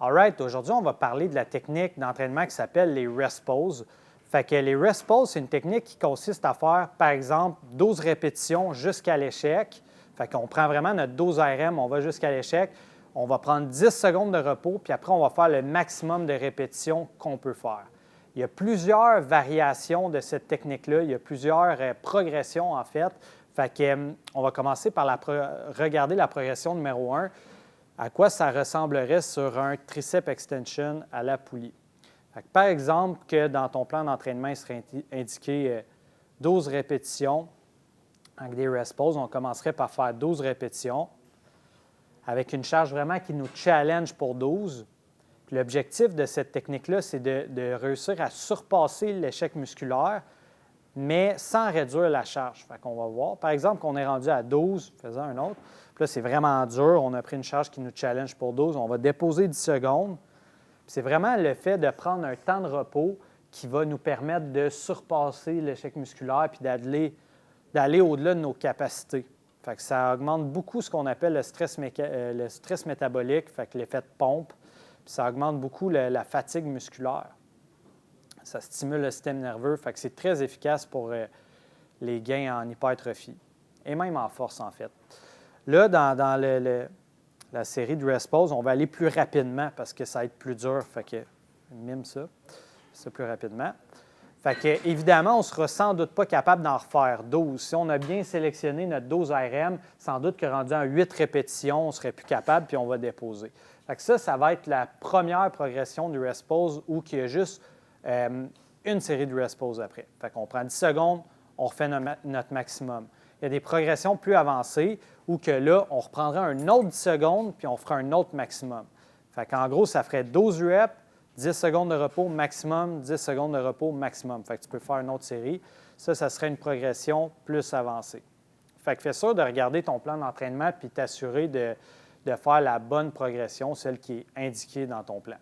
Alright, aujourd'hui, on va parler de la technique d'entraînement qui s'appelle les rest poses. Fait que les rest poses, c'est une technique qui consiste à faire, par exemple, 12 répétitions jusqu'à l'échec. Fait qu'on prend vraiment notre 12 RM, on va jusqu'à l'échec. On va prendre 10 secondes de repos, puis après, on va faire le maximum de répétitions qu'on peut faire. Il y a plusieurs variations de cette technique-là. Il y a plusieurs progressions, en fait. Fait que, on va commencer par regarder la progression numéro 1. À quoi ça ressemblerait sur un tricep extension à la poulie. Fait que, par exemple, que dans ton plan d'entraînement, il serait indiqué 12 répétitions avec des rest poses. On commencerait par faire 12 répétitions avec une charge vraiment qui nous challenge pour 12. Puis l'objectif de cette technique-là, c'est de réussir à surpasser l'échec musculaire, mais sans réduire la charge. Fait qu'on va voir. Par exemple, qu'on est rendu à 12, faisons un autre. Puis là, c'est vraiment dur. On a pris une charge qui nous challenge pour 12. On va déposer 10 secondes. Puis c'est vraiment le fait de prendre un temps de repos qui va nous permettre de surpasser l'échec musculaire puis d'aller au-delà de nos capacités. Fait que ça augmente beaucoup ce qu'on appelle le stress métabolique, fait que l'effet de pompe. Puis ça augmente beaucoup la fatigue musculaire. Ça stimule le système nerveux, fait que c'est très efficace pour les gains en hypertrophie et même en force, en fait. Là, dans la série de rest pose, on va aller plus rapidement parce que ça va être plus dur. Fait que mime ça plus rapidement. Fait que, évidemment, on ne sera sans doute pas capable d'en refaire 12. Si on a bien sélectionné notre 12 RM, sans doute que rendu à 8 répétitions, on ne serait plus capable, puis on va déposer. Fait que ça va être la première progression du rest pose où il y a juste une série de rest pose après. Fait qu'on prend 10 secondes, on refait notre maximum. Il y a des progressions plus avancées où que là, on reprendra un autre 10 secondes puis on fera un autre maximum. Fait qu'en gros, ça ferait 12 reps, 10 secondes de repos maximum, 10 secondes de repos maximum. Fait que tu peux faire une autre série. Ça serait une progression plus avancée. Fait que fais sûr de regarder ton plan d'entraînement puis t'assurer de faire la bonne progression, celle qui est indiquée dans ton plan.